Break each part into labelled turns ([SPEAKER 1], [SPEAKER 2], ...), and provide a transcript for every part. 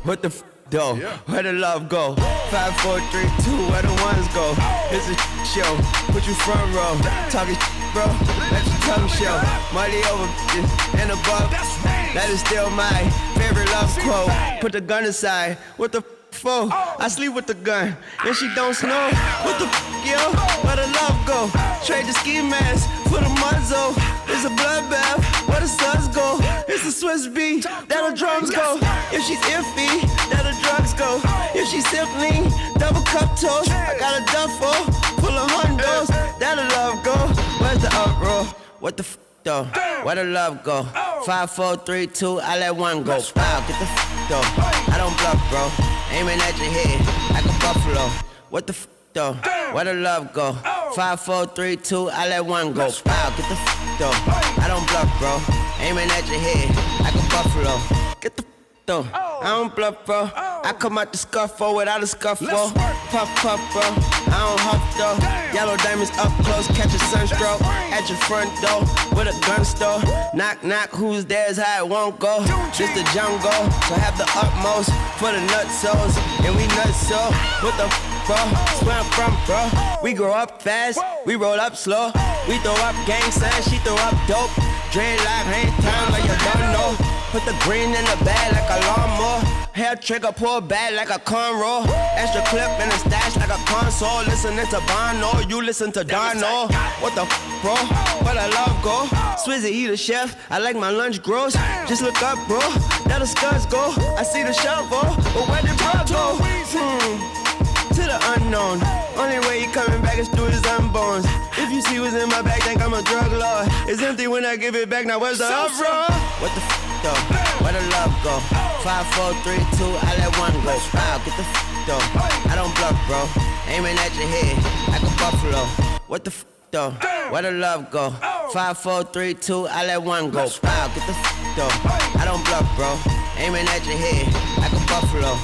[SPEAKER 1] What the though? Yeah. Where the love go? 5, 4, 3, 2, where the ones go? It's a show. Put you front row. Talking bro. Let your tongue show. Money over and above. That is still my favorite love quote. Put the gun aside. What the for? I sleep with the gun. And she don't snow. What the yo? Where the love go? Trade the ski mask for the muzzle. It's a bloodbath. Where the suns go? It's a Swiss beat. That the drums go. If she's iffy, that the drugs go. If she's simply double cup toast, I got a duffel full of hundos. That the love go. Where's the uproar? What the though? Where the love go? 5, 4, 3, 2, I let one go. Wow, get the though. I don't bluff, bro. Aiming at your head like a buffalo. What the though? Where the love go? 5, 4, 3, 2, I let one go. Wow, get the though. I don't bluff, bro. Aiming at your head like a buffalo. Get the though. I don't bluff, bro. I come out the scuffle without a scuffle. Puff, puff, bro. I don't huff, though. Yellow diamonds up close, catch a sunstroke. At your front door with a gun store. Knock, knock, who's there is how it won't go. Just the jungle, so have the utmost for the nutsos. And we nutso. What the bro? Where I'm from, bro. We grow up fast, we roll up slow. We throw up gang signs, she throw up dope. Drain like hang time like you don't know. Put the green in the bag like a lawnmower. Hair trigger, pull back like a cornrow. Extra clip in the stash like a console. Listening to Bono, you listen to Darno. What the bro? Where the love go? Swizzy, he the chef. I like my lunch gross. Just look up, bro. That the scuds go. I see the shovel, but where did bro go? To the unknown. Only way he coming back is through his unborns. If you see what's in my bag, think I'm a drug lord. It's empty when I give it back. Now where's the uproar? What the though? Where the love go? 5, 4, 3, 2, I let one go. Wow, get the though. I don't bluff, bro. Aiming at your head like a buffalo. What the though? Where the love go? 5, 4, 3, 2, I let one go. Wow, get the though. I don't bluff, bro. Aiming at your head like a buffalo.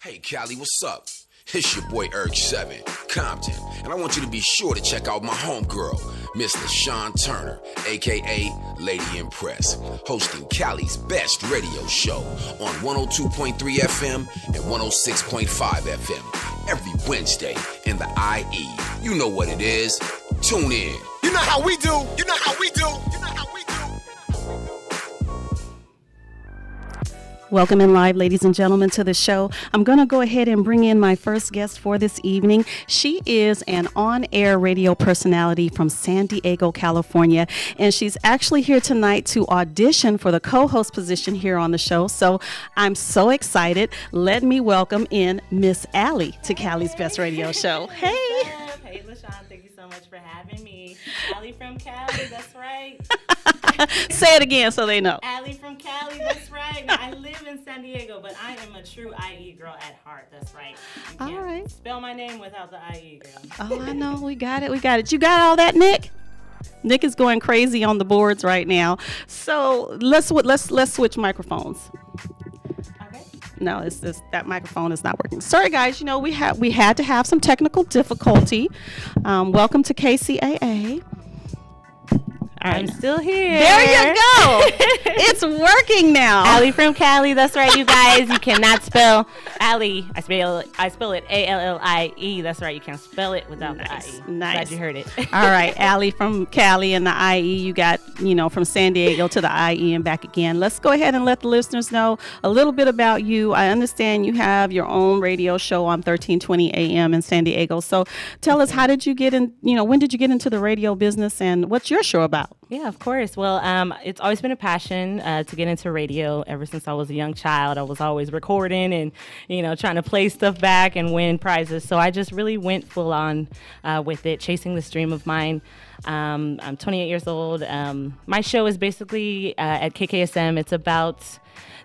[SPEAKER 2] Hey Cali, what's up? It's your boy Urge7, Compton, and I want you to be sure to check out my homegirl, Miss LaShawn Turner, aka Lady Impress, hosting Cali's best radio show on 102.3 FM and 106.5 FM every Wednesday in the IE. You know what it is. Tune in. You know how we do. You know how we do. You know how we do.
[SPEAKER 3] Welcome in live, ladies and gentlemen, to the show. I'm going to go ahead and bring in my first guest for this evening. She is an on-air radio personality from San Diego, California, and she's actually here tonight to audition for the co-host position here on the show. So I'm so excited. Let me welcome in Miss Allie to Cali's Best Radio Show. Hey.
[SPEAKER 4] Hey, LaShawn, thank you so much for having me. Allie from Cali, that's right.
[SPEAKER 3] Say it again so they know.
[SPEAKER 4] Allie from Cali, that's right. Now, I live in San Diego, but I am a true IE girl at heart. That's right. You can't
[SPEAKER 3] all right.
[SPEAKER 4] Spell my name without the IE girl.
[SPEAKER 3] Oh, I know. We got it. We got it. You got all that, Nick? Nick is going crazy on the boards right now. So let's switch microphones.
[SPEAKER 4] Okay.
[SPEAKER 3] No, it's that microphone is not working. Sorry, guys. You know we had to have some technical difficulty. Welcome to KCAA. All right.
[SPEAKER 4] I'm still here.
[SPEAKER 3] There you go. It's working now.
[SPEAKER 4] Allie from Cali, that's right, you guys. You cannot spell Allie. I spell it A-L-L-I-E. That's right. You can't spell it without the I-E.
[SPEAKER 3] Nice.
[SPEAKER 4] Glad you heard it.
[SPEAKER 3] All right. Allie from Cali and the IE. You got, from San Diego to the IE and back again. Let's go ahead and let the listeners know a little bit about you. I understand you have your own radio show on 1320 AM in San Diego. So tell us, how did you get in, when did you get into the radio business and what's your show about?
[SPEAKER 4] Yeah, of course. Well, it's always been a passion to get into radio. Ever since I was a young child, I was always recording and, trying to play stuff back and win prizes. So I just really went full on with it, chasing this dream of mine. I'm 28 years old. My show is basically at KKSM. It's about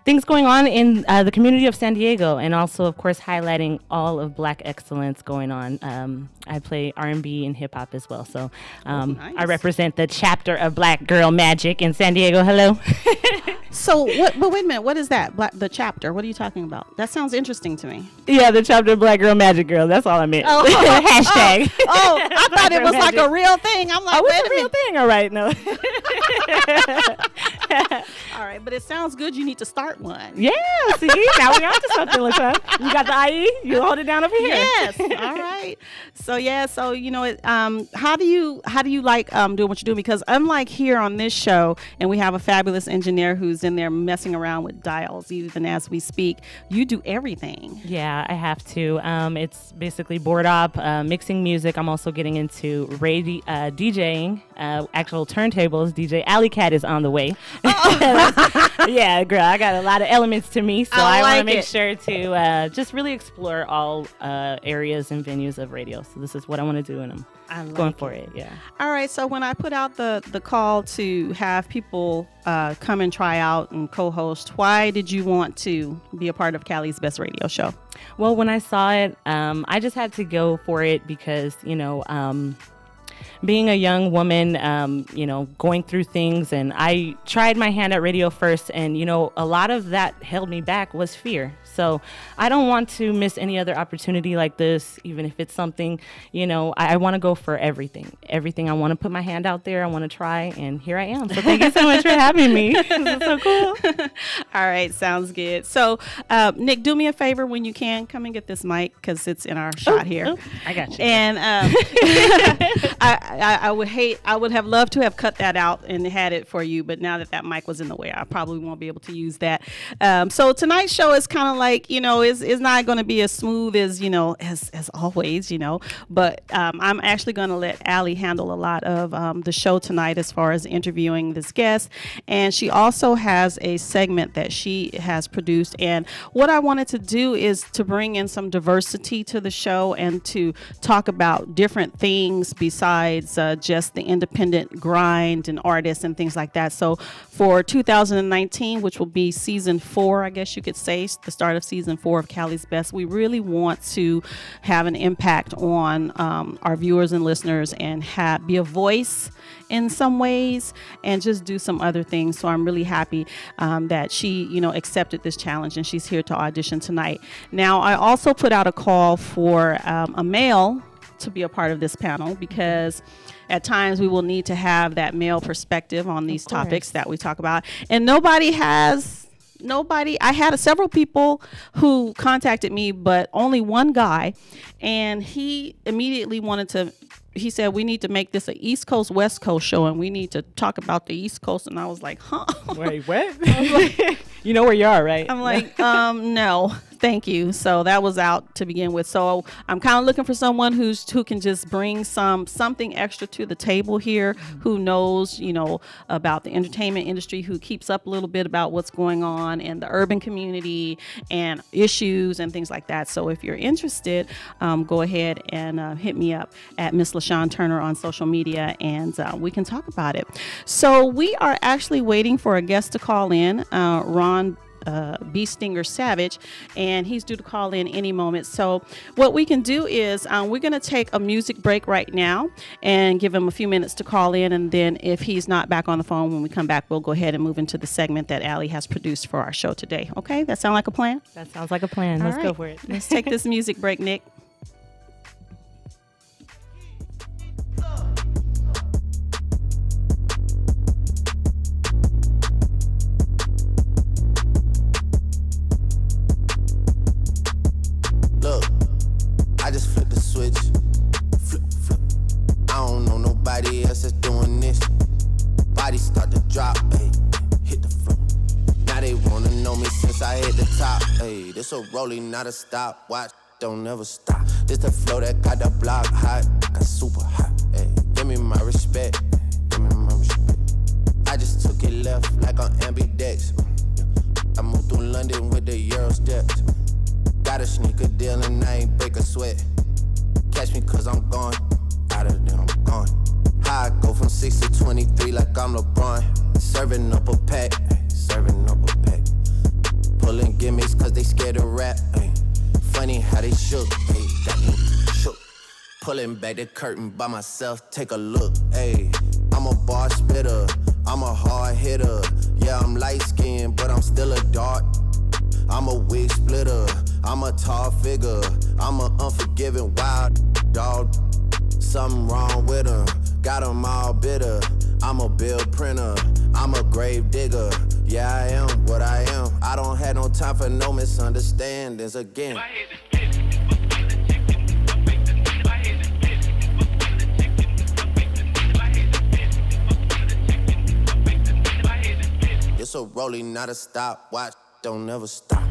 [SPEAKER 4] things going on in the community of San Diego, and also, of course, highlighting all of Black excellence going on. I play R&B and hip hop as well, so
[SPEAKER 3] nice.
[SPEAKER 4] I represent the chapter of Black Girl Magic in San Diego. Hello.
[SPEAKER 3] So what? But wait a minute. What is that? The chapter? What are you talking about? That sounds interesting to me.
[SPEAKER 4] Yeah, the chapter Black Girl Magic Girl. That's all I meant.
[SPEAKER 3] Oh,
[SPEAKER 4] Hashtag.
[SPEAKER 3] I thought it was like a real thing. I'm like,
[SPEAKER 4] it's a real thing. All right, no.
[SPEAKER 3] All right, but it sounds good. You need to start one.
[SPEAKER 4] Yeah. See, now we on to something. Look up. You got the IE. You hold it down over here.
[SPEAKER 3] Yes. All right. So yeah. So how do you like doing what you do? Because unlike here on this show, and we have a fabulous engineer who's in there messing around with dials even as we speak, you do everything.
[SPEAKER 4] Yeah, I have to. It's basically board op, mixing music. I'm also getting into DJing, actual turntables. DJ Alley Cat is on the way. Yeah, girl, I got a lot of elements to me, so I want to make sure to just really explore all areas and venues of radio. So this is what I want to do, and I'm going for it. Yeah.
[SPEAKER 3] All right. So when I put out the call to have people come and try out and co-host, why did you want to be a part of Cali's Best Radio Show?
[SPEAKER 4] Well, when I saw it, I just had to go for it because, being a young woman, going through things, and I tried my hand at radio first, and, a lot of that held me back was fear. So I don't want to miss any other opportunity like this, even if it's something, I want to go for everything. Everything. I want to put my hand out there. I want to try, and here I am. So thank you so much for having me. This is so cool.
[SPEAKER 3] All right. Sounds good. So, Nick, do me a favor when you can. Come and get this mic because it's in our shot here.
[SPEAKER 4] I got you.
[SPEAKER 3] And I would have loved to have cut that out and had it for you, but now that mic was in the way, I probably won't be able to use that. So tonight's show is kind of like, is not going to be as smooth as, as always, but I'm actually going to let Allie handle a lot of the show tonight as far as interviewing this guest. And she also has a segment that she has produced. And what I wanted to do is to bring in some diversity to the show and to talk about different things besides just the independent grind and artists and things like that. So for 2019, which will be season 4, I guess you could say, the start of season 4 of Cali's Best, we really want to have an impact on our viewers and listeners and be a voice in some ways and just do some other things. So I'm really happy that she, accepted this challenge and she's here to audition tonight. Now, I also put out a call for a male to be a part of this panel because at times we will need to have that male perspective on these topics that we talk about. And I had several people who contacted me, but only one guy, and he immediately he said, we need to make this an East Coast, West Coast show, and we need to talk about the East Coast. And I was like, huh?
[SPEAKER 4] Wait, what? You know where you are, right?
[SPEAKER 3] I'm like, no, thank you. So that was out to begin with. So I'm kind of looking for someone who can just bring something extra to the table here, who knows, about the entertainment industry, who keeps up a little bit about what's going on in the urban community and issues and things like that. So if you're interested, go ahead and hit me up at Miss LaShawn Turner on social media, and we can talk about it. So we are actually waiting for a guest to call in, Ron B. Stinger Savage, and he's due to call in any moment. So what we can do is we're going to take a music break right now and give him a few minutes to call in, and then if he's not back on the phone when we come back, we'll go ahead and move into the segment that Allie has produced for our show today. Okay, that sound like a plan?
[SPEAKER 4] That sounds like a plan. Let's go for it.
[SPEAKER 3] Let's take this music break, Nick.
[SPEAKER 5] Look, I just flipped the switch. Flip, flip. I don't know nobody else that's doing this. Body start to drop, ayy, hit the floor. Now they wanna know me since I hit the top, ayy. This a rolling, not a stop. Watch, don't never stop. This the flow that got the block hot, got super hot, ayy. Give me my respect, give me my respect. I just took it left like on ambidex. I moved through London with the Euro steps. Got a sneaker deal and I ain't break a sweat. Catch me cause I'm gone, out of there I'm gone. How I go from 6 to 23 like I'm LeBron. Serving up a pack, serving up a pack. Pulling gimmicks cause they scared to rap, ay. Funny how they shook, ay, got me shook. Pulling back the curtain by myself, take a look, ay. I'm a bar spitter, I'm a hard hitter. Yeah, I'm light skinned, but I'm still a dart. I'm a wig splitter. I'm a tall figure. I'm an unforgiving wild dog. Something wrong with him. Got him all bitter. I'm a bill printer. I'm a grave digger. Yeah, I am what I am. I don't have no time for no misunderstandings again. It's a rolling, not a stopwatch. Don't never stop.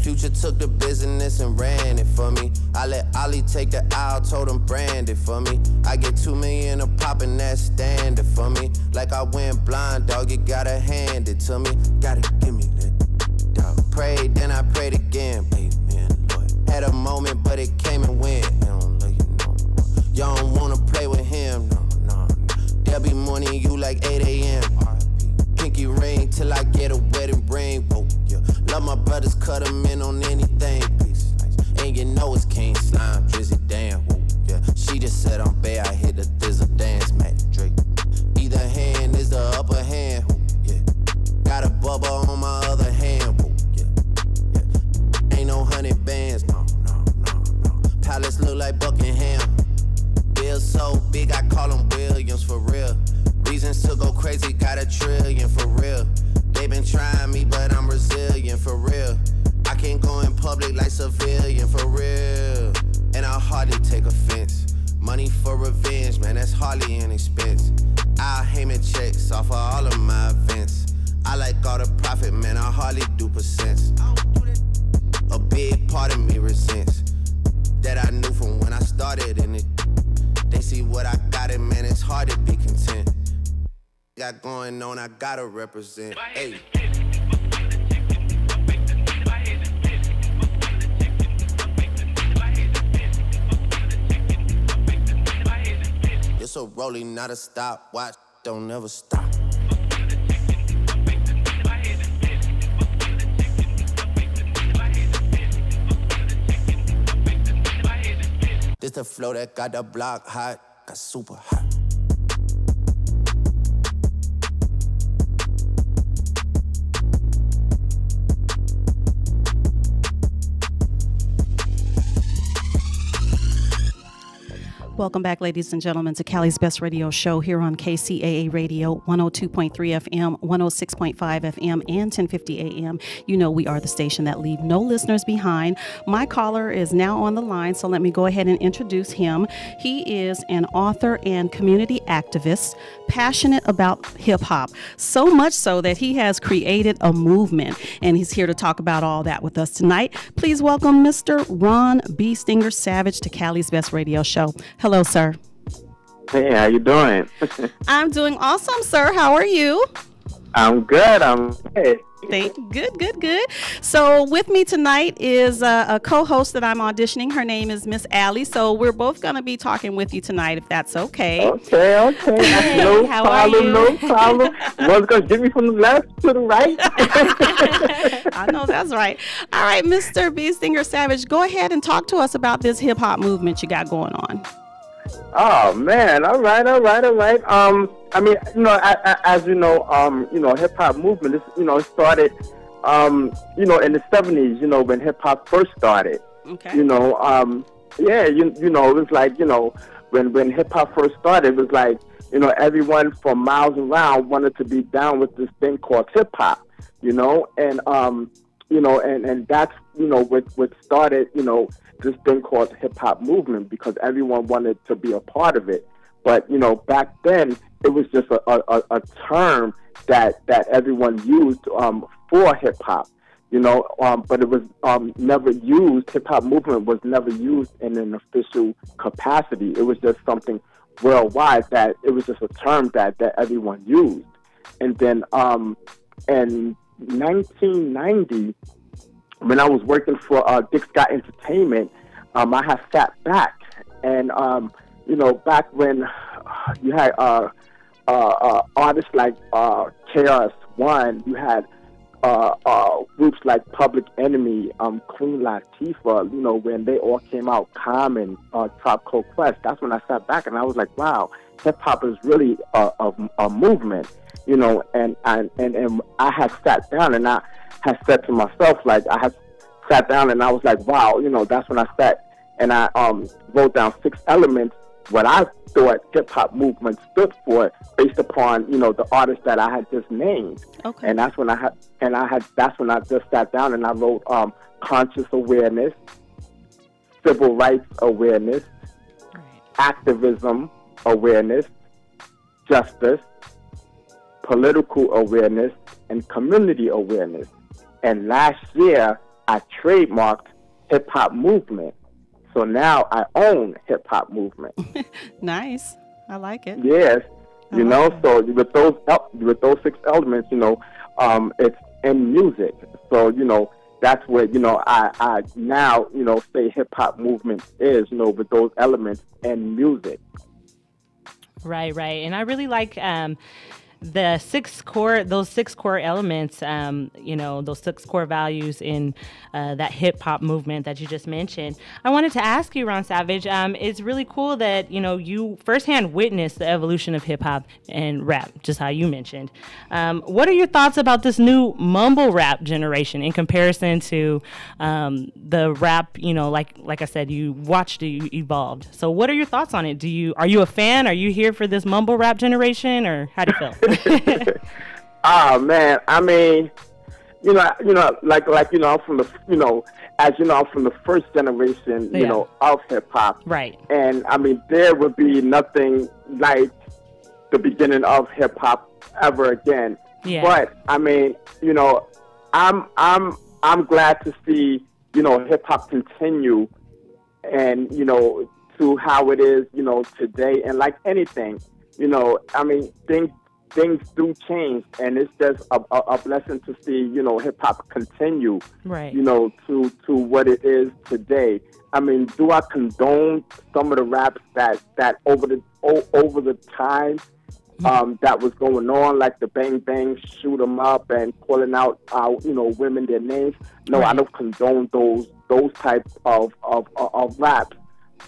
[SPEAKER 5] Future took the business and ran it for me. I let Ollie take the aisle, told him brand it for me. I get 2 million a pop and that's standard for me. Like I went blind, dog, you gotta hand it to me. Gotta give me that, dog. Prayed, then I prayed again, amen, Lord. Had a moment, but it came and went. I don't love you no more. Y'all don't wanna play with him, no. There'll be morning you like 8 a.m. Pinky ring till I get a wedding ring. Whoa, yeah. Love my brothers, cut them in on anything. Please, and you know it's King Slime, Drizzy, damn. Whoa, yeah. She just said I'm bad, I hit the thizzle dance, Mac Drake. Either hand is the upper hand. Whoa, yeah. Got a bubble on my other hand. Whoa, yeah. Ain't no 100 bands, no. Palace look like Buckingham. Bill so big, I call him Williams for real. Reasons to go crazy, got $1 trillion for real. They been trying me, but I'm resilient for real. I can't go in public like civilian for real. And I hardly take offense. Money for revenge, man, that's hardly an expense. I'll Heyman checks off of all of my events. I like all the profit, man, I hardly do percents. A big part of me resents that I knew from when I started in it. They see what I got, and man, it's hard to be content. Got going on, I gotta represent. Hey. It's a rolling, not a stopwatch. Don't never stop. This the flow that got the block hot, got super hot.
[SPEAKER 3] Welcome back, ladies and gentlemen, to Cali's Best Radio Show here on KCAA Radio, 102.3 FM, 106.5 FM, and 1050 AM. You know we are the station that leave no listeners behind. My caller is now on the line, so let me go ahead and introduce him. He is an author and community activist, passionate about hip-hop, so much so that he has created a movement, and he's here to talk about all that with us tonight. Please welcome Mr. Ron B. Stinger Savage to Cali's Best Radio Show. Hello, sir.
[SPEAKER 6] Hey, how you doing?
[SPEAKER 3] I'm doing awesome, sir. How are you?
[SPEAKER 6] I'm good. I'm good.
[SPEAKER 3] Good. So with me tonight is a co-host that I'm auditioning. Her name is Miss Allie. So we're both going to be talking with you tonight, if that's okay.
[SPEAKER 6] Okay.
[SPEAKER 3] Hey,
[SPEAKER 6] no
[SPEAKER 3] how
[SPEAKER 6] problem,
[SPEAKER 3] are you?
[SPEAKER 6] No problem. One's going to get me from the left to the right.
[SPEAKER 3] I know that's right. All right, Mr. B. Stinger Savage, go ahead and talk to us about this hip-hop movement you got going on.
[SPEAKER 6] Oh, man. All right. I mean, as you know, hip-hop movement, it started, in the 70s, when hip-hop first started.
[SPEAKER 3] Okay.
[SPEAKER 6] It was like, when hip-hop first started, it was like, everyone from miles around wanted to be down with this thing called hip-hop, and that's, what started, this thing called hip-hop movement, because everyone wanted to be a part of it. But, back then, it was just a term that everyone used for hip-hop, but it was never used, hip-hop movement was never used in an official capacity. It was just something worldwide that it was just a term that everyone used. And then in 1990, when I was working for Dick Scott Entertainment, I had sat back and, back when you had artists like KRS-One, you had groups like Public Enemy, Queen Latifah, you know, when they all came out, Common, Tribe Called Quest, that's when I sat back and I was like, wow, hip-hop is really a movement, you know, and I had sat down and I had said to myself, like, I had sat down and I was like, wow, you know, that's when I sat and I wrote down 6 elements what I thought hip-hop movement stood for based upon, you know, the artists that I had just named.
[SPEAKER 3] Okay.
[SPEAKER 6] And that's when that's when I just sat down and I wrote conscious awareness, civil rights awareness, activism awareness, justice, political awareness, and community awareness. And last year, I trademarked hip-hop movement. So now I own hip-hop movement.
[SPEAKER 3] Nice. I like it.
[SPEAKER 6] Yes. You know, so with those 6 elements, you know, it's in music. So, you know, that's where, you know, I now, you know, say hip-hop movement is, you know, with those elements in music.
[SPEAKER 4] Right. And I really like the 6 core elements, you know, those 6 core values in that hip hop movement that you just mentioned. I wanted to ask you, Ron Savage, it's really cool that, you know, you firsthand witnessed the evolution of hip hop and rap, just how you mentioned. What are your thoughts about this new mumble rap generation in comparison to the rap, you know, like I said, you watched it evolved. So what are your thoughts on it? Are you a fan? Are you here for this mumble rap generation, or how do you feel?
[SPEAKER 6] Oh man, I mean, you know, like you know, I'm from the, you know, as you know, I'm from the first generation, you know, of hip hop,
[SPEAKER 4] right?
[SPEAKER 6] And I mean, there would be nothing like the beginning of hip hop ever again. Yeah. But I mean, you know, I'm glad to see, you know, hip hop continue, and you know, to how it is, you know, today, and like anything, you know, I mean, things do change, and it's just a blessing to see, you know, hip hop continue, right? You know, to what it is today. I mean, do I condone some of the raps that over the time that was going on, like the bang bang, shoot 'em up, and calling out you know, women their names? No, right. I don't condone those types of raps.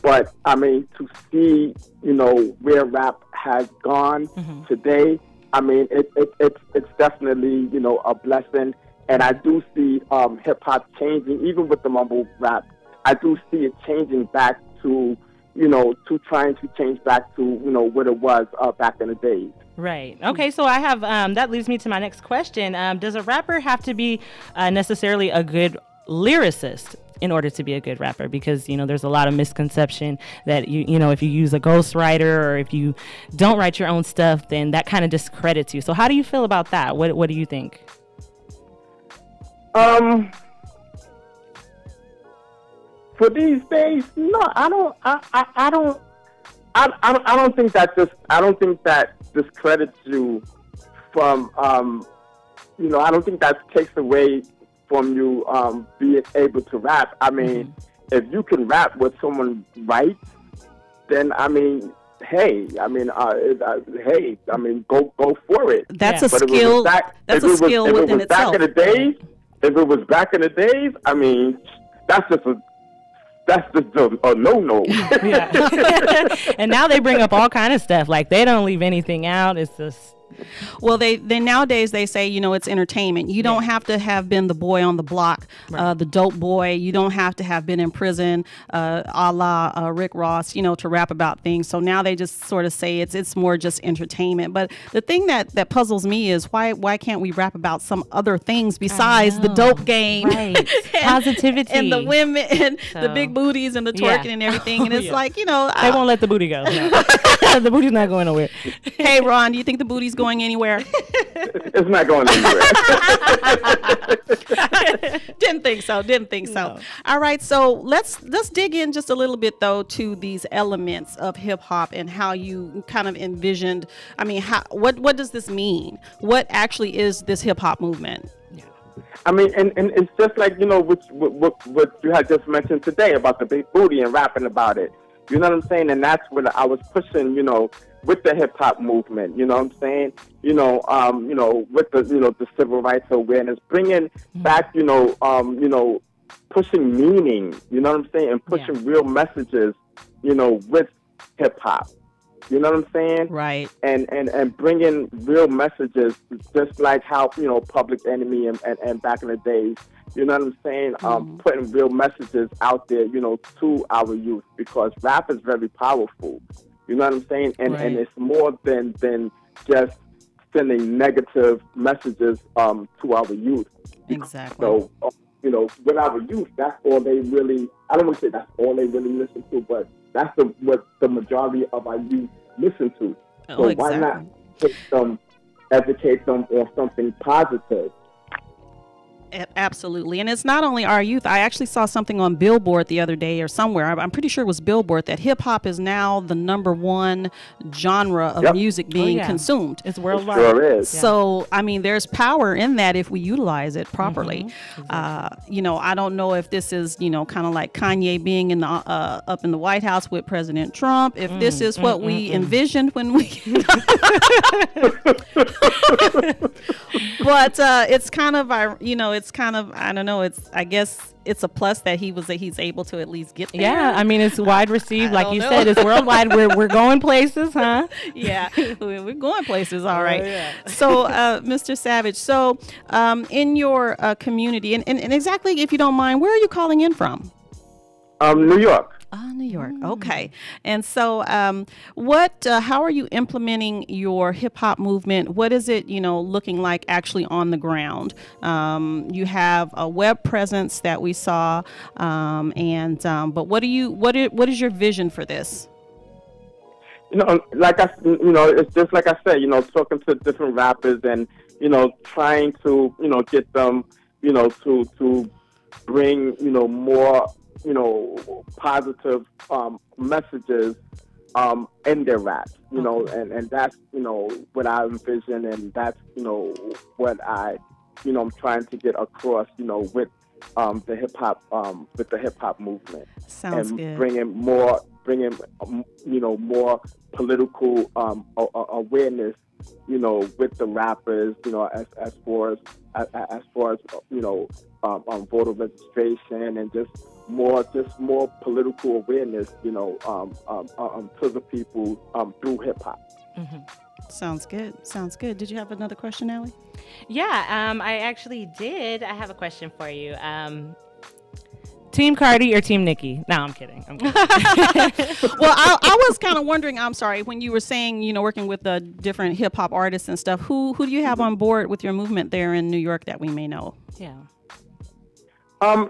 [SPEAKER 6] But I mean, to see, you know, where rap has gone today, I mean, it's definitely, you know, a blessing. And I do see hip hop changing, even with the mumble rap. I do see it changing back to, you know, to trying to change back to, you know, what it was back in the days.
[SPEAKER 4] Right. Okay. So I have that leads me to my next question. Does a rapper have to be necessarily a good lyricist in order to be a good rapper? Because, you know, there's a lot of misconception that you know, if you use a ghostwriter or if you don't write your own stuff, then that kind of discredits you. So how do you feel about that? What do you think?
[SPEAKER 6] For these days, no, I don't think that discredits you from, you know, I don't think that takes away from you being able to rap. I mean, if you can rap what someone writes, then I mean, hey, I mean, go for it.
[SPEAKER 3] That's a skill. That's a skill within itself.
[SPEAKER 6] If it was back in the days, I mean, that's just a no-no.
[SPEAKER 4] Yeah. And now they bring up all kind of stuff. Like, they don't leave anything out. It's just...
[SPEAKER 3] Well, they nowadays they say, you know, it's entertainment. You don't have to have been the boy on the block, the dope boy. You don't have to have been in prison, a la Rick Ross, you know, to rap about things. So now they just sort of say it's more just entertainment. But the thing that puzzles me is why can't we rap about some other things besides the dope game,
[SPEAKER 4] right? Positivity
[SPEAKER 3] and the women and the big booties and the twerking and everything. And it's like, you know,
[SPEAKER 4] they won't let the booty go. No. The booty's not going nowhere.
[SPEAKER 3] Hey, Ron, do you think the booty's going anywhere?
[SPEAKER 6] It's not going anywhere.
[SPEAKER 3] Didn't think so. No. All right, so let's dig in just a little bit though to these elements of hip hop and how you kind of envisioned. I mean, what does this mean? What actually is this hip hop movement?
[SPEAKER 6] I mean, and it's just like, you know, what you had just mentioned today about the big booty and rapping about it. You know what I'm saying? And that's what I was pushing, you know, with the hip hop movement. You know what I'm saying? With the civil rights awareness, bringing back, pushing meaning. You know what I'm saying? And pushing real messages. With hip hop. You know what I'm saying?
[SPEAKER 3] Right.
[SPEAKER 6] And bringing real messages, just like how, Public Enemy and back in the days, you know what I'm saying? Putting real messages out there, to our youth, because rap is very powerful. You know what I'm saying? And it's more than just sending negative messages to our youth.
[SPEAKER 3] Exactly.
[SPEAKER 6] So, with our youth, that's all they really, I don't want to say that's all they really listen to, but that's what the majority of our youth listen to. So why not educate them on something positive?
[SPEAKER 3] Absolutely. And it's not only our youth. I actually saw something on Billboard the other day or somewhere. I'm pretty sure it was Billboard, that hip hop is now the #1 genre of music being consumed.
[SPEAKER 4] It's worldwide.
[SPEAKER 6] It sure is.
[SPEAKER 3] So, I mean, there's power in that if we utilize it properly.
[SPEAKER 4] Exactly.
[SPEAKER 3] I don't know if this is, kind of like Kanye being in the up in the White House with President Trump. If this is what we envisioned when we, but it's kind of I don't know. I guess it's a plus that he's able to at least get there.
[SPEAKER 4] Yeah, I mean, it's wide received, like you said. It's worldwide. We're going places, huh?
[SPEAKER 3] Yeah, we're going places. All right. Yeah. So, Mr. Savage, so in your community, and exactly, if you don't mind, where are you calling in from?
[SPEAKER 6] New York.
[SPEAKER 3] New York. Okay. And so how are you implementing your hip hop movement? What is it, looking like actually on the ground? You have a web presence that we saw, but what is your vision for this?
[SPEAKER 6] It's just like I said, talking to different rappers and, trying to, get them, to bring, more, positive messages in their rap, and that's, what I envision, and that's, what I'm trying to get across, with the hip hop movement.
[SPEAKER 3] Sounds
[SPEAKER 6] and
[SPEAKER 3] good.
[SPEAKER 6] Bringing more political awareness, with the rappers, as far as voter registration and just more political awareness, to the people through hip hop.
[SPEAKER 3] Sounds good. Did you have another question, Allie?
[SPEAKER 4] Yeah, I actually did. I have a question for you. Team Cardi or Team Nicki? No, I'm kidding.
[SPEAKER 3] Well, I was kind of wondering, I'm sorry, when you were saying, working with the different hip hop artists and stuff, who do you have on board with your movement there in New York that we may know?
[SPEAKER 4] Yeah.
[SPEAKER 6] I'm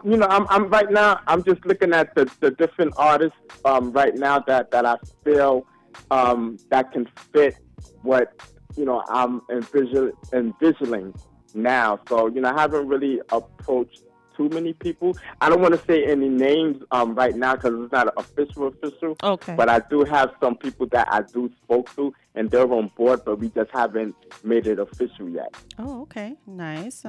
[SPEAKER 6] right now, I'm just looking at the different artists right now that I feel that can fit what, I'm envisioning now. So, I haven't really approached too many people. I don't want to say any names right now because it's not official.
[SPEAKER 3] Okay.
[SPEAKER 6] But I do have some people that I do spoke to, and they're on board, but we just haven't made it official yet.
[SPEAKER 3] Oh, okay, nice.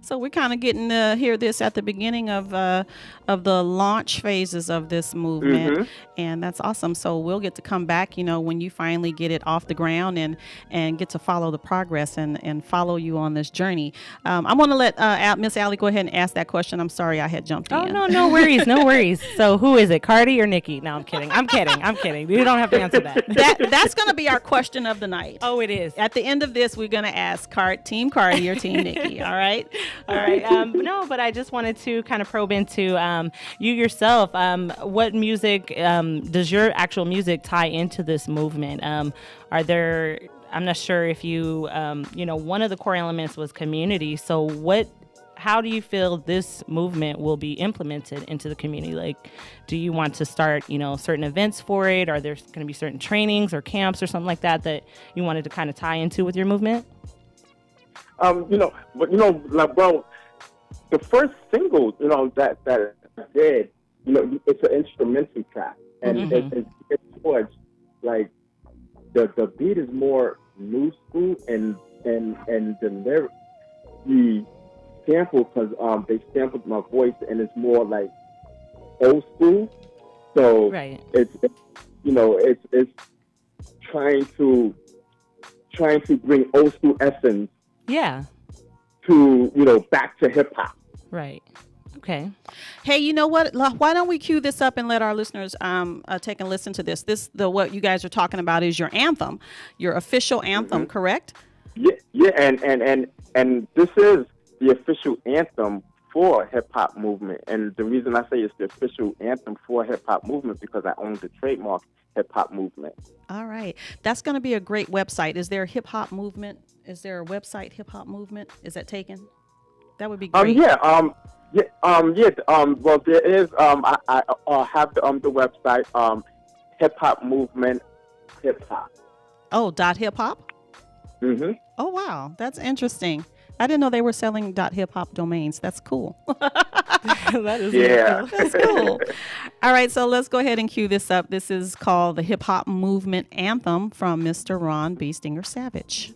[SPEAKER 3] So we're kind of getting to hear this at the beginning of the launch phases of this movement, and that's awesome. So we'll get to come back, when you finally get it off the ground and get to follow the progress and follow you on this journey. I'm going to let Miss Allie go ahead and ask that question. I'm sorry I had jumped in.
[SPEAKER 4] Oh, no worries, no worries. So who is it, Cardi or Nicki? No, I'm kidding. You don't have to answer that.
[SPEAKER 3] That's going to be our question of the night.
[SPEAKER 4] Oh, it is.
[SPEAKER 3] At the end of this, we're going to ask Team Cardi or Team Nicki. All right?
[SPEAKER 4] All right. No, but I just wanted to kind of probe into you yourself. What music does your actual music tie into this movement? Are there, I'm not sure if you, one of the core elements was community. So how do you feel this movement will be implemented into the community? Like, do you want to start, certain events for it? Are there going to be certain trainings or camps or something like that you wanted to kind of tie into with your movement?
[SPEAKER 6] The first single, that I did, it's an instrumental track, and it's towards like the beat is more new school, and the lyric, the sample, because they sampled my voice, and it's more like old school. So
[SPEAKER 4] right.
[SPEAKER 6] it's trying to bring old school essence
[SPEAKER 4] Yeah.
[SPEAKER 6] to, you know, back to hip hop.
[SPEAKER 4] Right. Okay.
[SPEAKER 3] Hey, you know what? Why don't we cue this up and let our listeners take and listen to this? What you guys are talking about is your anthem, your official anthem, correct?
[SPEAKER 6] Yeah, and this is the official anthem for hip hop movement. And the reason I say it's the official anthem for hip hop movement because I own the trademark hip hop movement.
[SPEAKER 3] All right. That's going to be a great website. Is there a hip hop movement? Is there a website, hip hop movement? Is that taken? That would be great.
[SPEAKER 6] Well, there is. I have the website, hip hop movement, hip hop.
[SPEAKER 3] Oh, .hip hop.
[SPEAKER 6] Mm-hmm.
[SPEAKER 3] Oh wow, that's interesting. I didn't know they were selling .hip hop domains. That's cool.
[SPEAKER 4] That is
[SPEAKER 6] Yeah.
[SPEAKER 3] That's cool. All right, so let's go ahead and cue this up. This is called the Hip Hop Movement Anthem from Mr. Ron B. Stinger Savage.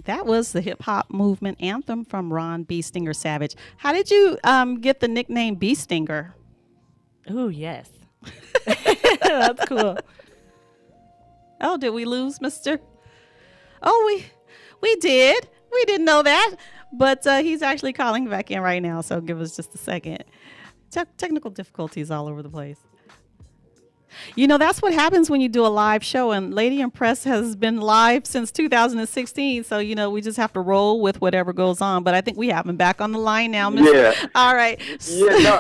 [SPEAKER 3] That was the Hip Hop Movement Anthem from Ron B. Stinger Savage. How did you get the nickname B. Stinger?
[SPEAKER 4] Ooh, yes. That's cool.
[SPEAKER 3] Oh, did we lose, Mr.? Oh, we did. We didn't know that. But he's actually calling back in right now, so give us just a second. Technical difficulties all over the place. You know, that's what happens when you do a live show, and Lady Impress has been live since 2016, so, you know, we just have to roll with whatever goes on. But I think we have him back on the line now, Mr.
[SPEAKER 6] Yeah.
[SPEAKER 3] All right.
[SPEAKER 6] Yeah, no,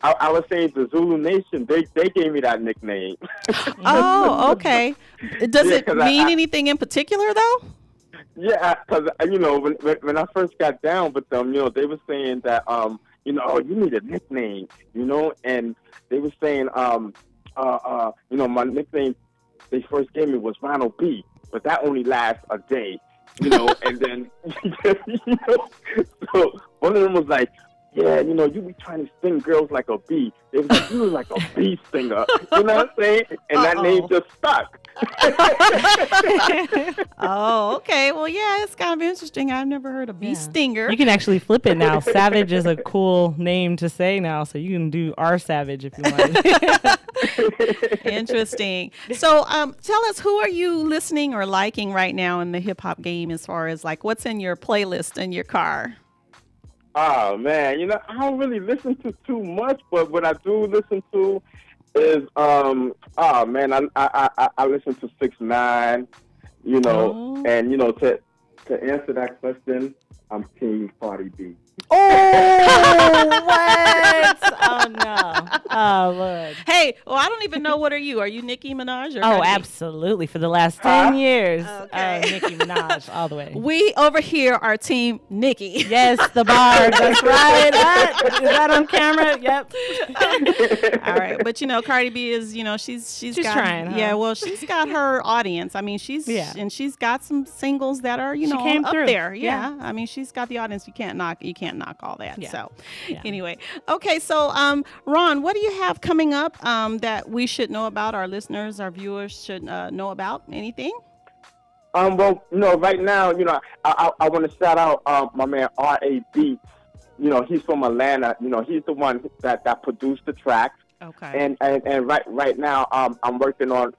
[SPEAKER 6] I was saying the Zulu Nation, they gave me that nickname.
[SPEAKER 3] Oh, okay. Does it
[SPEAKER 6] 'cause
[SPEAKER 3] mean anything in particular, though?
[SPEAKER 6] Yeah, because, you know, when I first got down with them, you know, they were saying that, you know, oh, you need a nickname, you know, and they were saying, you know, my nickname they first gave me was Ronald B, but that only lasts a day, you know, and then, you know, so one of them was like, yeah, you know, you be trying to sting girls like a bee. They was like, you was like a bee stinger. You know what I'm saying? And that name just stuck.
[SPEAKER 3] Oh, okay. Well, yeah, it's kind of interesting. I've never heard of bee stinger.
[SPEAKER 4] You can actually flip it now. Savage is a cool name to say now, so you can do R Savage if you want.
[SPEAKER 3] Interesting. So tell us, who are you listening or liking right now in the hip-hop game as far as, like, what's in your playlist in your car?
[SPEAKER 6] Oh, man, you know, I don't really listen to too much, but what I do listen to is, oh, man, I listen to 6ix9ine, you know, and, you know, to answer that question, I'm Team Cardi B.
[SPEAKER 4] Oh, what? Oh, no. Oh, Lord.
[SPEAKER 3] Hey, well, I don't even know. What are you? Are you Nicki Minaj? Or
[SPEAKER 4] Oh,
[SPEAKER 3] Cardi B?
[SPEAKER 4] absolutely. For the last 10 years.
[SPEAKER 3] Okay.
[SPEAKER 4] Nicki Minaj, all the way.
[SPEAKER 3] We over here are Team Nicki.
[SPEAKER 4] Yes, the bar. That's right. Is that on camera? Yep.
[SPEAKER 3] All right, but Cardi B is, she's got,
[SPEAKER 4] trying. Huh?
[SPEAKER 3] Yeah, well, she's got her audience. I mean, she's got some singles that are,
[SPEAKER 4] came
[SPEAKER 3] up
[SPEAKER 4] through.
[SPEAKER 3] there. Yeah. I mean, she's got the audience. You can't knock all that.
[SPEAKER 4] Yeah.
[SPEAKER 3] So, anyway, okay. So, Ron, what do you have coming up that we should know about? Our listeners, our viewers should know about anything?
[SPEAKER 6] Well, right now, I want to shout out my man R.A. Beats. He's from Atlanta. He's the one that produced the track.
[SPEAKER 3] Okay.
[SPEAKER 6] And right now, I'm working on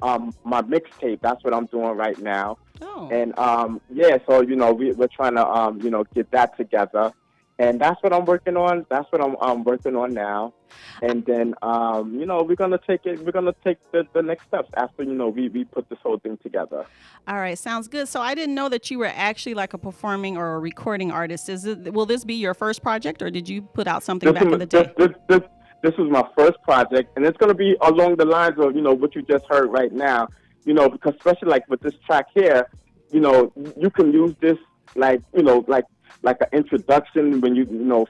[SPEAKER 6] my mixtape. That's what I'm doing right now.
[SPEAKER 3] Oh.
[SPEAKER 6] And so we're trying to get that together. And that's what I'm working on. That's what I'm working on now. And then we're gonna take the next steps after we put this whole thing together.
[SPEAKER 3] All right, sounds good. So I didn't know that you were actually like a performing or a recording artist. Will this be your first project, or did you put out something back in the day?
[SPEAKER 6] This was my first project, and it's going to be along the lines of, what you just heard right now, because especially like with this track here, you can use this like an introduction when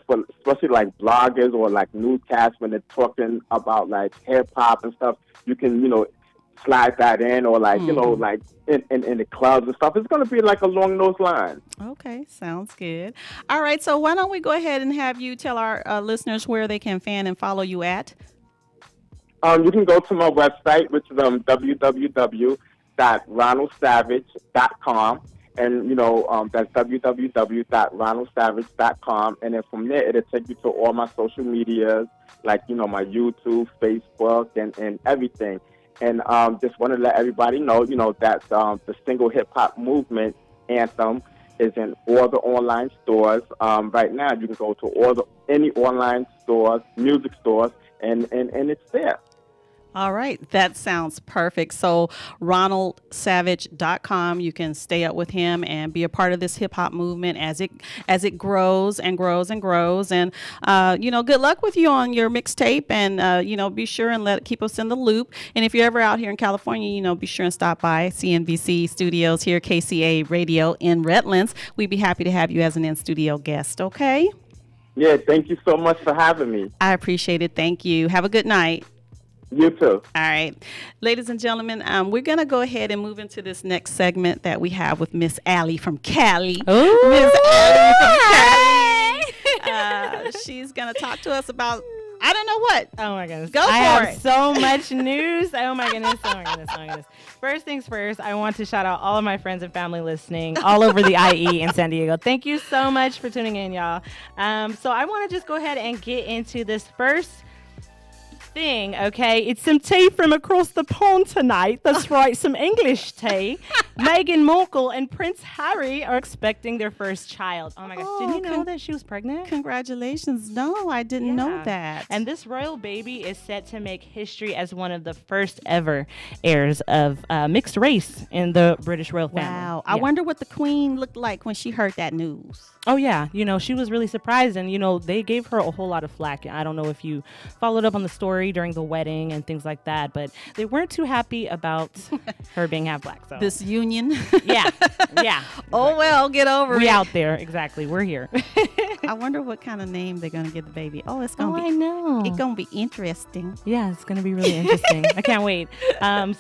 [SPEAKER 6] for especially like bloggers or like newscasts when they're talking about like hip hop and stuff, you can, slide that in or like, like in the clubs and stuff. It's going to be like along those lines.
[SPEAKER 3] Okay, sounds good. All right, so why don't we go ahead and have you tell our listeners where they can fan and follow you at?
[SPEAKER 6] You can go to my website, which is www.ronaldsavage.com. And, that's www.ronaldsavage.com. And then from there, it'll take you to all my social medias, like, my YouTube, Facebook, and everything. And just want to let everybody know, that the Single Hip Hop Movement anthem is in all the online stores. Right now, you can go to any online stores, music stores, and it's there.
[SPEAKER 3] All right. That sounds perfect. So RonaldSavage.com. You can stay up with him and be a part of this hip hop movement as it grows and grows and grows. And, good luck with you on your mixtape, and, be sure and keep us in the loop. And if you're ever out here in California, be sure and stop by CNBC Studios here, KCAA Radio in Redlands. We'd be happy to have you as an in-studio guest. Okay.
[SPEAKER 6] Yeah. Thank you so much for having me.
[SPEAKER 3] I appreciate it. Thank you. Have a good night.
[SPEAKER 6] You too.
[SPEAKER 3] All right. Ladies and gentlemen, we're going to go ahead and move into this next segment that we have with Miss Allie from Cali.
[SPEAKER 4] Ooh.
[SPEAKER 3] Miss Allie from Cali. She's going to talk to us about, I don't know what.
[SPEAKER 4] Oh, my goodness.
[SPEAKER 3] Go for it.
[SPEAKER 4] I have so much news. Oh, my goodness. Oh, my goodness. Oh, my goodness. First things first, I want to shout out all of my friends and family listening all over the IE in San Diego. Thank you so much for tuning in, y'all. So I want to just go ahead and get into this first thing, okay? It's some tea from across the pond tonight. That's right, some English tea. Meghan Markle and Prince Harry are expecting their first child. Oh my gosh, didn't you know that she was pregnant?
[SPEAKER 3] Congratulations. No, I didn't know that.
[SPEAKER 4] And this royal baby is set to make history as one of the first ever heirs of mixed race in the British royal family.
[SPEAKER 3] Wow. I wonder what the queen looked like when she heard that news.
[SPEAKER 4] Oh, yeah. She was really surprised, and, they gave her a whole lot of flack. I don't know if you followed up on the story during the wedding and things like that, but they weren't too happy about her being half black. So
[SPEAKER 3] this union.
[SPEAKER 4] Yeah.
[SPEAKER 3] Oh, well, get over it.
[SPEAKER 4] We out there. Exactly. We're here.
[SPEAKER 3] I wonder what kind of name they're going to give the baby. Oh, it's going to be.
[SPEAKER 4] I know.
[SPEAKER 3] It's going to be interesting.
[SPEAKER 4] Yeah, it's going to be really interesting. I can't wait.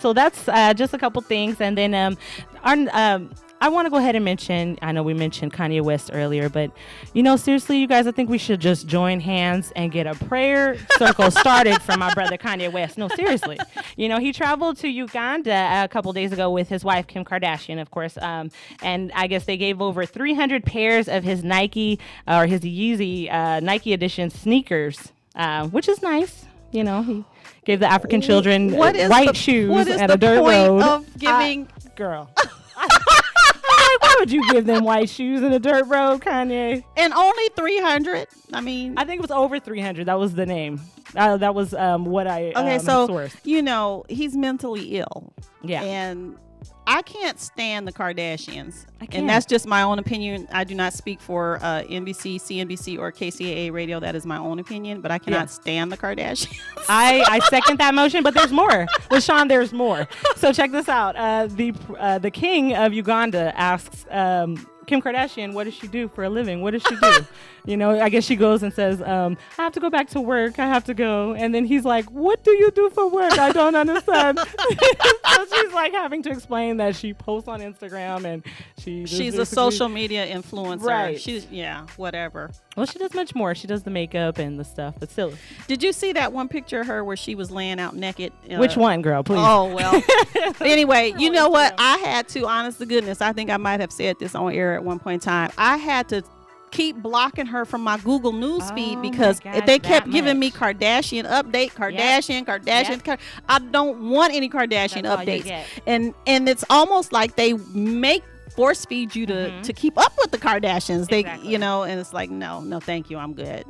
[SPEAKER 4] So that's just a couple things. And then I want to go ahead and mention, I know we mentioned Kanye West earlier, but, seriously, you guys, I think we should just join hands and get a prayer circle started for my brother Kanye West. No, seriously. He traveled to Uganda a couple days ago with his wife, Kim Kardashian, of course, and I guess they gave over 300 pairs of his Nike or his Yeezy Nike edition sneakers, which is nice. He gave the African children white shoes at a dirt road.
[SPEAKER 3] What is the point of giving...
[SPEAKER 4] Girl. Why would you give them white shoes in a dirt road, Kanye?
[SPEAKER 3] And only 300? I mean...
[SPEAKER 4] I think it was over 300. That was the name. That was what I
[SPEAKER 3] okay, so,
[SPEAKER 4] sourced.
[SPEAKER 3] he's mentally ill.
[SPEAKER 4] Yeah.
[SPEAKER 3] And I can't stand the Kardashians. And that's just my own opinion. I do not speak for NBC, CNBC, or KCAA Radio. That is my own opinion, but I cannot stand the Kardashians.
[SPEAKER 4] I second that motion, but there's more. LaShawn, there's more. So check this out. The king of Uganda asks Kim Kardashian, what does she do for a living? What does she do? You know, I guess she goes and says, I have to go back to work. I have to go. And then he's like, what do you do for work? I don't understand. So she's like having to explain that she posts on Instagram and she's
[SPEAKER 3] a social media influencer.
[SPEAKER 4] Right.
[SPEAKER 3] She's, whatever.
[SPEAKER 4] Well, she does much more. She does the makeup and the stuff, but still.
[SPEAKER 3] Did you see that one picture of her where she was laying out naked?
[SPEAKER 4] Which one, girl? Please.
[SPEAKER 3] Oh, well. Anyway, you know what? I had to, honest to goodness, I think I might have said this on air at one point in time. I had to keep blocking her from my Google News feed because they kept giving me Kardashian update, Kardashian.
[SPEAKER 4] Yep.
[SPEAKER 3] I don't want any Kardashian updates. And it's almost like they force feed you to keep up with the Kardashians.
[SPEAKER 4] Exactly.
[SPEAKER 3] They, and it's like, no, thank you. I'm good.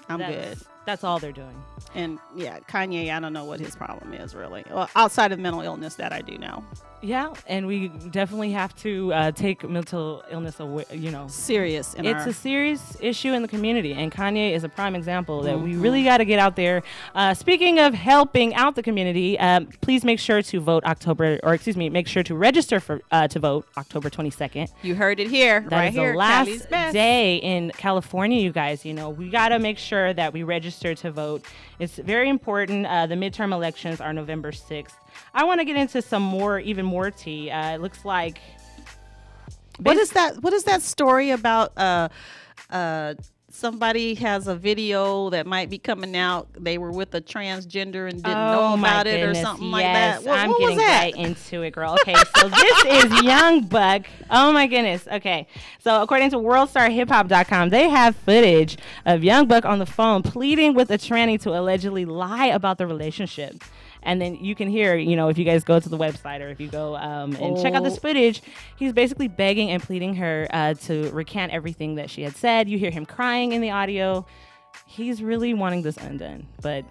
[SPEAKER 3] I'm good.
[SPEAKER 4] That's all they're doing.
[SPEAKER 3] And Kanye, I don't know what his problem is really. Well, outside of mental illness, that I do know.
[SPEAKER 4] Yeah, and we definitely have to take mental illness away,
[SPEAKER 3] serious.
[SPEAKER 4] It's a serious issue in the community, and Kanye is a prime example that we really got to get out there. Speaking of helping out the community, please make sure to make sure to register to vote October 22nd.
[SPEAKER 3] You heard it here,
[SPEAKER 4] That is the last day in California, you guys. We got to make sure that we register to vote. It's very important. The midterm elections are November 6th. I want to get into even more tea. It looks like.
[SPEAKER 3] What is that story about? Somebody has a video that might be coming out. They were with a transgender and didn't know about it or something like that.
[SPEAKER 4] I'm getting right into it, girl. Okay, so this is Young Buck. Oh my goodness. Okay, so according to WorldStarHipHop.com, they have footage of Young Buck on the phone pleading with a tranny to allegedly lie about the relationship. And then you can hear, if you guys go to the website or if you go and check out this footage, he's basically begging and pleading her to recant everything that she had said. You hear him crying in the audio. He's really wanting this undone, but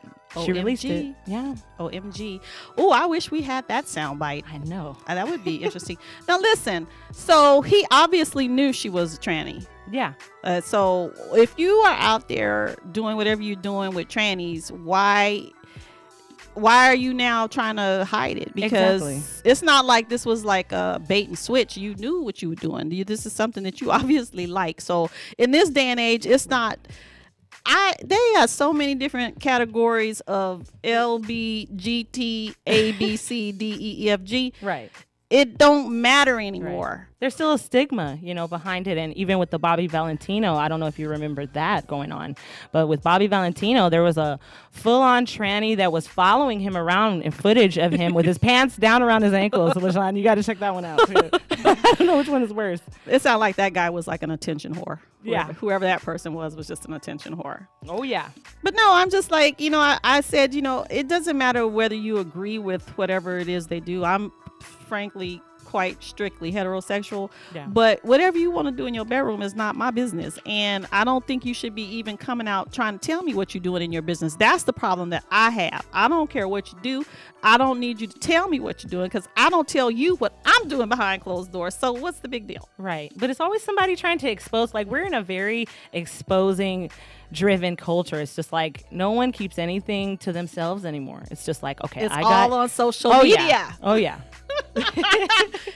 [SPEAKER 4] she released it. Yeah.
[SPEAKER 3] OMG. Oh, I wish we had that soundbite.
[SPEAKER 4] I know.
[SPEAKER 3] That would be interesting. Now, listen. So he obviously knew she was a tranny.
[SPEAKER 4] Yeah.
[SPEAKER 3] So if you are out there doing whatever you're doing with trannies, why are you now trying to hide it? Because it's not like this was like a bait and switch. You knew what you were doing. This is something that you obviously like. So in this day and age, it's not. They have so many different categories of L, B, G, T, A, B, C, D, E, F, G.
[SPEAKER 4] Right.
[SPEAKER 3] It don't matter anymore.
[SPEAKER 4] Right. There's still a stigma, behind it. And even with the Bobby Valentino, I don't know if you remember that going on, but with Bobby Valentino, there was a full-on tranny that was following him around in footage of him with his pants down around his ankles. So, LaShawn, you got to check that one out. I don't know which one is worse.
[SPEAKER 3] It sounded like that guy was like an attention whore.
[SPEAKER 4] Yeah.
[SPEAKER 3] Whoever that person was just an attention whore.
[SPEAKER 4] Oh, yeah.
[SPEAKER 3] But no, I'm just like, I said, it doesn't matter whether you agree with whatever it is they do. I'm frankly quite strictly heterosexual, but whatever you want to do in your bedroom is not my business, and I don't think you should be even coming out trying to tell me what you're doing in your business. That's the problem that I have. I don't care what you do. I don't need you to tell me what you're doing because I don't tell you what I'm doing behind closed doors. So what's the big deal?
[SPEAKER 4] Right. But it's always somebody trying to expose. Like, we're in a very exposing driven culture. It's just like no one keeps anything to themselves anymore. It's just like, okay,
[SPEAKER 3] it's all on social media.
[SPEAKER 4] Oh yeah.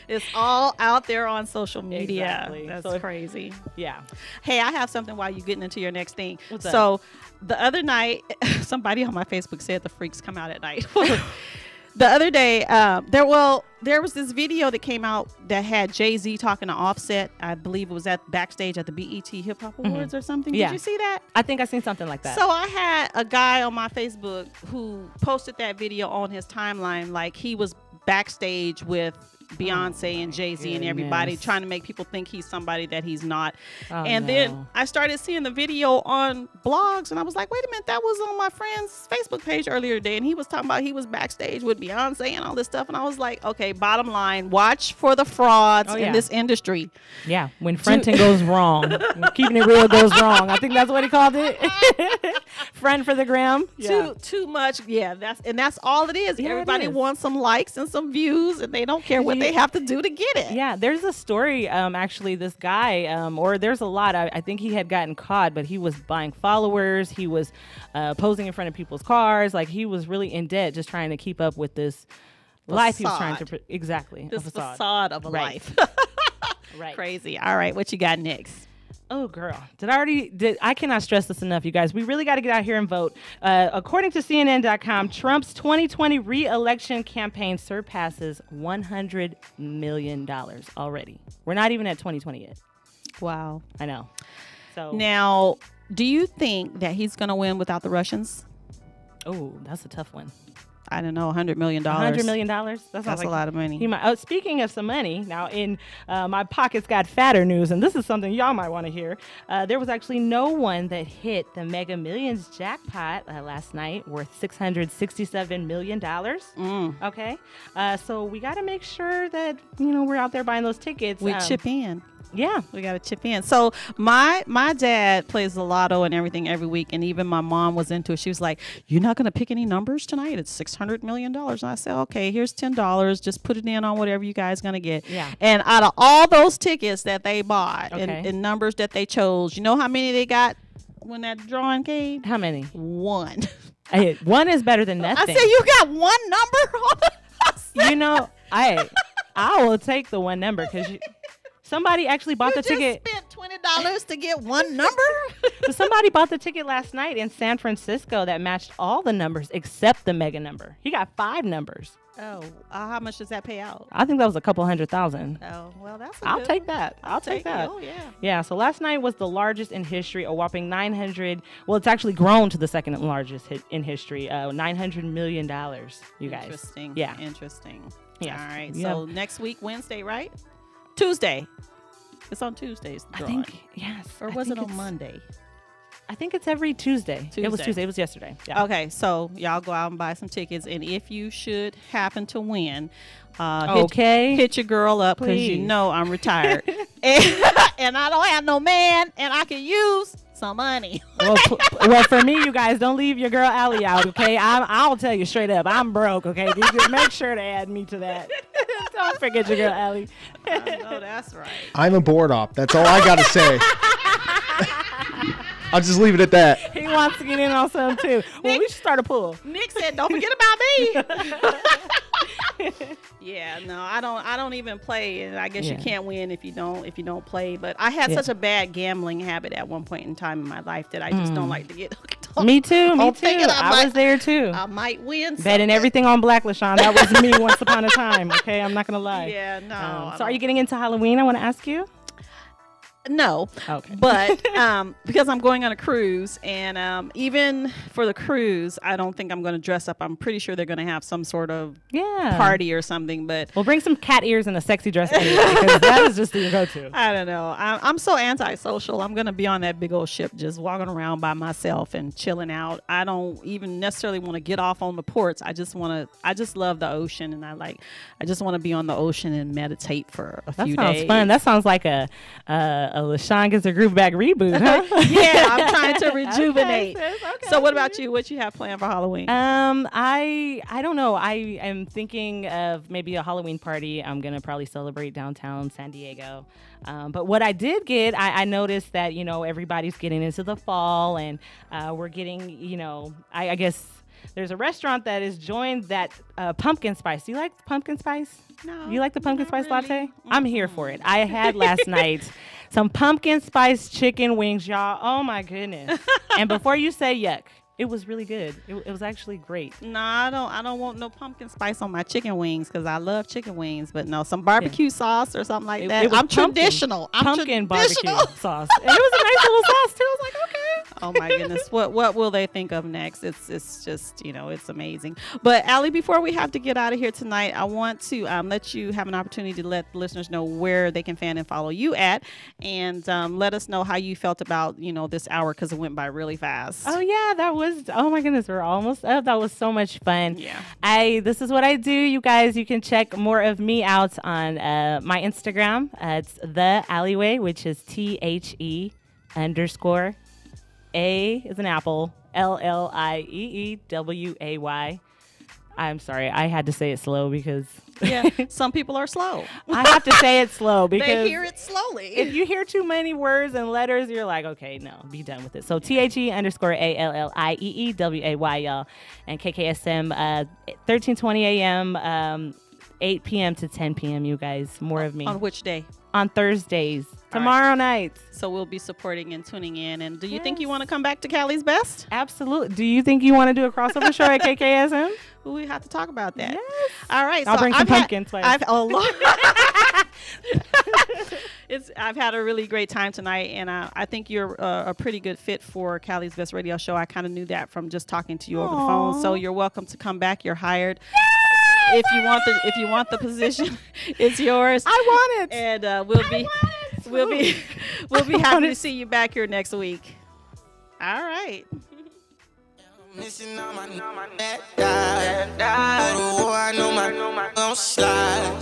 [SPEAKER 3] It's all out there on social media.
[SPEAKER 4] Exactly.
[SPEAKER 3] That's crazy.
[SPEAKER 4] Yeah.
[SPEAKER 3] Hey, I have something while you're getting into your next thing.
[SPEAKER 4] What's that?
[SPEAKER 3] So the other night, somebody on my Facebook said the freaks come out at night. The other day, there was this video that came out that had Jay-Z talking to Offset. I believe it was at backstage at the BET Hip Hop Awards or something.
[SPEAKER 4] Yeah.
[SPEAKER 3] Did you see that?
[SPEAKER 4] I think I seen something like that.
[SPEAKER 3] So I had a guy on my Facebook who posted that video on his timeline, like he was backstage with Beyonce and Jay-Z and everybody, trying to make people think he's somebody that he's not. Then I started seeing the video on blogs, and I was like, wait a minute, that was on my friend's Facebook page earlier today, and he was talking about he was backstage with Beyonce and all this stuff, and I was like, okay, bottom line, watch for the frauds in this industry.
[SPEAKER 4] Yeah, when fronting goes wrong, when keeping it real goes wrong. I think that's what he called it. Friend for the gram.
[SPEAKER 3] Too much. Yeah, that's all it is.
[SPEAKER 4] Yeah,
[SPEAKER 3] everybody wants some likes and some views, and they don't care what what they have to do to get it.
[SPEAKER 4] Yeah, there's a story. Actually, this guy, or there's a lot. I think he had gotten caught, but he was buying followers. He was posing in front of people's cars. Like, he was really in debt, just trying to keep up with this life he was trying to. Exactly,
[SPEAKER 3] this facade of a life.
[SPEAKER 4] Right.
[SPEAKER 3] Crazy. All right, what you got next?
[SPEAKER 4] Oh, girl. I cannot stress this enough, you guys. We really got to get out here and vote. According to CNN.com, Trump's 2020 re-election campaign surpasses $100 million already. We're not even at 2020 yet.
[SPEAKER 3] Wow.
[SPEAKER 4] I know. So
[SPEAKER 3] now, do you think that he's going to win without the Russians?
[SPEAKER 4] Oh, that's a tough one.
[SPEAKER 3] I don't know, $100 million.
[SPEAKER 4] $100 million?
[SPEAKER 3] That's like a lot of money.
[SPEAKER 4] Speaking of some money, now in my pockets got fatter news, and this is something y'all might want to hear. There was actually no one that hit the Mega Millions jackpot last night, worth $667 million. Okay, so we got to make sure that we're out there buying those tickets.
[SPEAKER 3] We chip in.
[SPEAKER 4] Yeah,
[SPEAKER 3] we got to chip in. So my dad plays the lotto and everything every week, and even my mom was into it. She was like, "You're not going to pick any numbers tonight? It's $600 million." And I said, "Okay, here's $10. Just put it in on whatever you guys going to get."
[SPEAKER 4] Yeah.
[SPEAKER 3] And out of all those tickets that they bought and numbers that they chose, you know how many they got when that drawing came?
[SPEAKER 4] How many?
[SPEAKER 3] One.
[SPEAKER 4] Hey, one is better than nothing.
[SPEAKER 3] I said, "You got one number?"
[SPEAKER 4] I will take the one number because somebody actually bought the ticket.
[SPEAKER 3] You just spent $20 to get one number?
[SPEAKER 4] So somebody bought the ticket last night in San Francisco that matched all the numbers except the mega number. He got 5 numbers.
[SPEAKER 3] Oh, how much does that pay out?
[SPEAKER 4] I think that was a couple $100,000.
[SPEAKER 3] Oh, well,
[SPEAKER 4] I'll take that. I'll take that.
[SPEAKER 3] Oh, yeah.
[SPEAKER 4] Yeah, so last night was the largest in history, a whopping 900. Well, it's actually grown to the second largest in history, $900 million, you guys.
[SPEAKER 3] Interesting.
[SPEAKER 4] Yeah.
[SPEAKER 3] Interesting.
[SPEAKER 4] Yeah.
[SPEAKER 3] All right. So next week, Wednesday, right? Tuesday. It's on Tuesdays.
[SPEAKER 4] I think, yes.
[SPEAKER 3] Or was it on Monday?
[SPEAKER 4] I think it's every Tuesday. It was Tuesday. It was yesterday. Yeah.
[SPEAKER 3] Okay, so y'all go out and buy some tickets, and if you should happen to win, hit your girl up because you know I'm retired, and I don't have no man, and I can use some money.
[SPEAKER 4] well, for me, you guys don't leave your girl Allie out, okay? I'll tell you straight up, I'm broke, okay? You just make sure to add me to that. Don't forget your girl Allie.
[SPEAKER 3] No, that's right.
[SPEAKER 7] I'm a board op. That's all I gotta say. I'll just leave it at that.
[SPEAKER 4] He wants to get in on some too. Well, we should start a pool.
[SPEAKER 3] Nick said, "Don't forget about me." Yeah, no, I don't even play, and I guess you can't win if you don't play. But I had such a bad gambling habit at one point in time in my life that I just don't like to get hooked on.
[SPEAKER 4] Me too. I was there too.
[SPEAKER 3] I might win.
[SPEAKER 4] Betting everything on Black LaShawn. That was me once upon a time. Okay, I'm not gonna lie.
[SPEAKER 3] Yeah, no.
[SPEAKER 4] So are you getting into Halloween? I want to ask you.
[SPEAKER 3] No.
[SPEAKER 4] Okay.
[SPEAKER 3] But because I'm going on a cruise, and even for the cruise, I don't think I'm going to dress up. I'm pretty sure they're going to have some sort of party or something. But
[SPEAKER 4] we'll bring some cat ears and a sexy dress anyway, because that is just the go-to.
[SPEAKER 3] I don't know. I'm so antisocial. I'm going to be on that big old ship, just walking around by myself and chilling out. I don't even necessarily want to get off on the ports. I just love the ocean, and I just want to be on the ocean and meditate for a few days.
[SPEAKER 4] That sounds fun. That sounds like a LaShawn Gets Her Groove Back reboot, huh?
[SPEAKER 3] Yeah, I'm trying to rejuvenate.
[SPEAKER 4] Okay.
[SPEAKER 3] So what about you? What you have planned for Halloween?
[SPEAKER 4] I don't know. I am thinking of maybe a Halloween party. I'm going to probably celebrate downtown San Diego. But what I did get, I noticed that, everybody's getting into the fall, and we're getting, I guess there's a restaurant that has joined that pumpkin spice. Do you like pumpkin spice?
[SPEAKER 3] No.
[SPEAKER 4] You like the pumpkin spice
[SPEAKER 3] really.
[SPEAKER 4] latte? I'm here for it. I had last night some pumpkin spice chicken wings, y'all. Oh my goodness. And before you say yuck, it was really good. It was actually great.
[SPEAKER 3] No, I don't want no pumpkin spice on my chicken wings because I love chicken wings. But no, some barbecue sauce or something like that. I'm traditional. I'm
[SPEAKER 4] pumpkin
[SPEAKER 3] traditional.
[SPEAKER 4] barbecue sauce. And it was a nice little sauce too. I was like, okay.
[SPEAKER 3] Oh my goodness. What will they think of next? It's just, it's amazing. But Allie, before we have to get out of here tonight, I want to let you have an opportunity to let the listeners know where they can fan and follow you at, and let us know how you felt about, this hour, because it went by really fast.
[SPEAKER 4] Oh yeah, oh my goodness, we're almost up. That was so much fun.
[SPEAKER 3] Yeah.
[SPEAKER 4] This is what I do, you guys. You can check more of me out on my Instagram. It's The Alleyway, which is THE_A is an apple, LLIEEWAY. I'm sorry. I had to say it slow because
[SPEAKER 3] Yeah, some people are slow.
[SPEAKER 4] I have to say it slow because
[SPEAKER 3] They hear it slowly.
[SPEAKER 4] if you hear too many words and letters, you're like, okay, no, be done with it. So THE_ALLIEEWAY, y'all. And KKSM, 1320 a.m., 8 p.m. to 10 p.m., you guys. More of me.
[SPEAKER 3] On which day?
[SPEAKER 4] On Thursdays. Tomorrow nights.
[SPEAKER 3] So we'll be supporting and tuning in. And do you think you want to come back to Cali's Best?
[SPEAKER 4] Absolutely. Do you think you want to do a crossover show at KKSM?
[SPEAKER 3] We have to talk about that.
[SPEAKER 4] Yes.
[SPEAKER 3] All right.
[SPEAKER 4] I'll bring some pumpkin spice.
[SPEAKER 3] I've had a really great time tonight, and I think you're a pretty good fit for Cali's Best Radio Show. I kind of knew that from just talking to you over the phone. So you're welcome to come back. You're hired. If you want the position, it's yours.
[SPEAKER 4] I want it.
[SPEAKER 3] And we'll be happy to see you back here next week. All right.
[SPEAKER 5] Missing on my net die. Go to war, I know my gon' slide.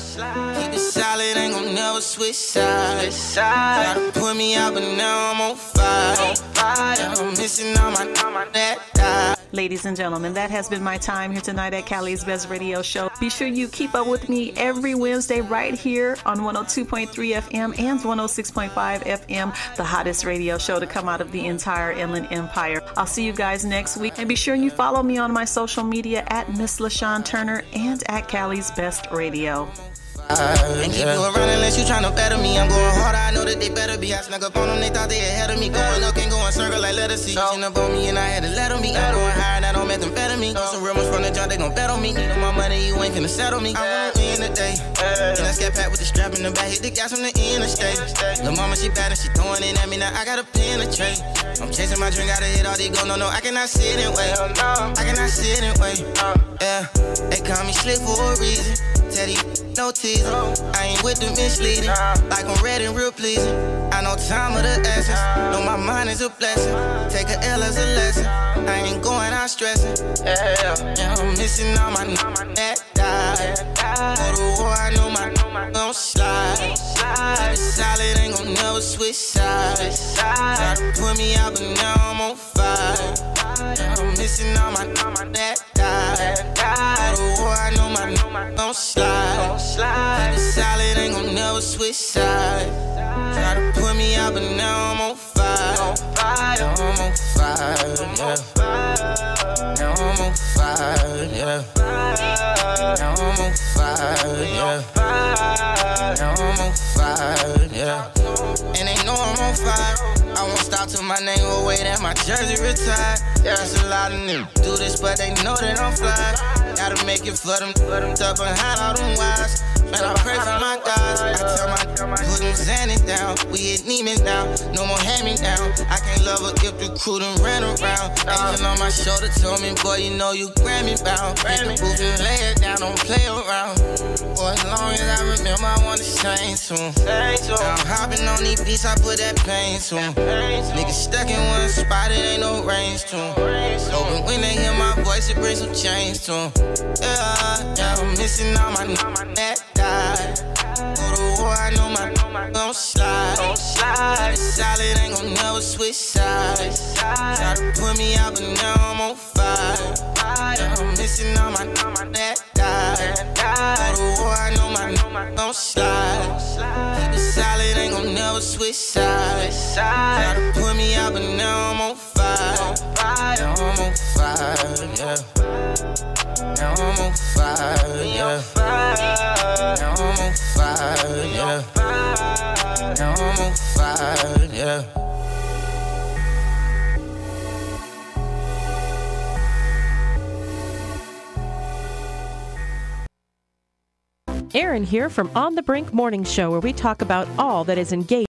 [SPEAKER 5] Keep it solid, ain't gon' never switch sides. Try to put me out, but now I'm on fire. I'm missing on my net die.
[SPEAKER 8] Ladies and gentlemen, that has been my time here tonight at Cali's Best Radio Show. Be sure you keep up with me every Wednesday right here on 102.3 FM and 106.5 FM, the hottest radio show to come out of the entire Inland Empire. I'll see you guys next week, and be sure you follow me on my social media at Miss LaShawn Turner and at Cali's Best Radio.
[SPEAKER 5] And keep you around unless you tryna better me. I'm going hard, I know that they better be. I snuck up on them, they thought they ahead of me. Going up, can't go in circle like letter C. Pushing up on me and I had to let on me. I'm going higher, that don't make them better me. Some real ones from the jump, they gon' bet on me. Need my money, you ain't finna settle me. I wanna win today. And I scat pack with the strap in the back, hit the gas from the interstate. Lil' mama, she bad and she throwing it at me, now I gotta penetrate. I'm chasing my dream, gotta hit all these go. No, I cannot sit and wait. I cannot sit and wait. Yeah, they call me slick for a reason. Teddy, no teasing. I ain't with the misleading. Like I'm red and real pleasing. I know time of the essence. Know my mind is a blessing. Take a L as a lesson. I ain't going out stressing. Yeah, I'm missing all my net die. Go to war, I know my gon' slide. Keep it solid, ain't gon' never switch sides. Try to put me out, but now I'm on fire. Yeah, I'm missing all my net die. Go to war, I know my gon' slide. Keep it solid, ain't gon' never switch sides. Try to put me out, but now I'm on fire. Now I'm on fire, yeah. Now I'm on fire, yeah. Now I'm on fire, yeah. Now I'm on fire, yeah. And they know I'm on fire. I won't stop till my name will wait and my jersey retired. There's a lot of niggas do this, but they know that I'm fly. Gotta make it for them tough and hide all them wise. Man, I pray for my guys. I tell my put them Xanax down. We hit Neiman now, no more hand me down. I can't love her if the crew done ran around. Angel on my shoulder told me, boy, you know you Grammy bound. Hit the booth and lay it down, don't play around. Boy, as long as I remember, I wanna sing soon. Now I'm hopping on these beats, I put that pain to 'em. Niggas stuck in one spot, it ain't no range to 'em. Hoping when they hear my voice, it brings some change to 'em. Yeah, I'm missing all my net die. Go to war, I know my gon' slide. Keep it solid, ain't gon' never switch sides. Try to put me out, but now I'm on fire. Yeah, I'm missing all my net die. Go to war, I know my gon' slide. Keep it solid, ain't gon' never switch sides. Try to put me out, but now I'm on fire. Now I'm on fire, yeah. Now I'm on fire, yeah. Now I'm on fire, yeah. Now I'm on fire, yeah.
[SPEAKER 9] Aaron here from On the Brink Morning Show, where we talk about all that is engaged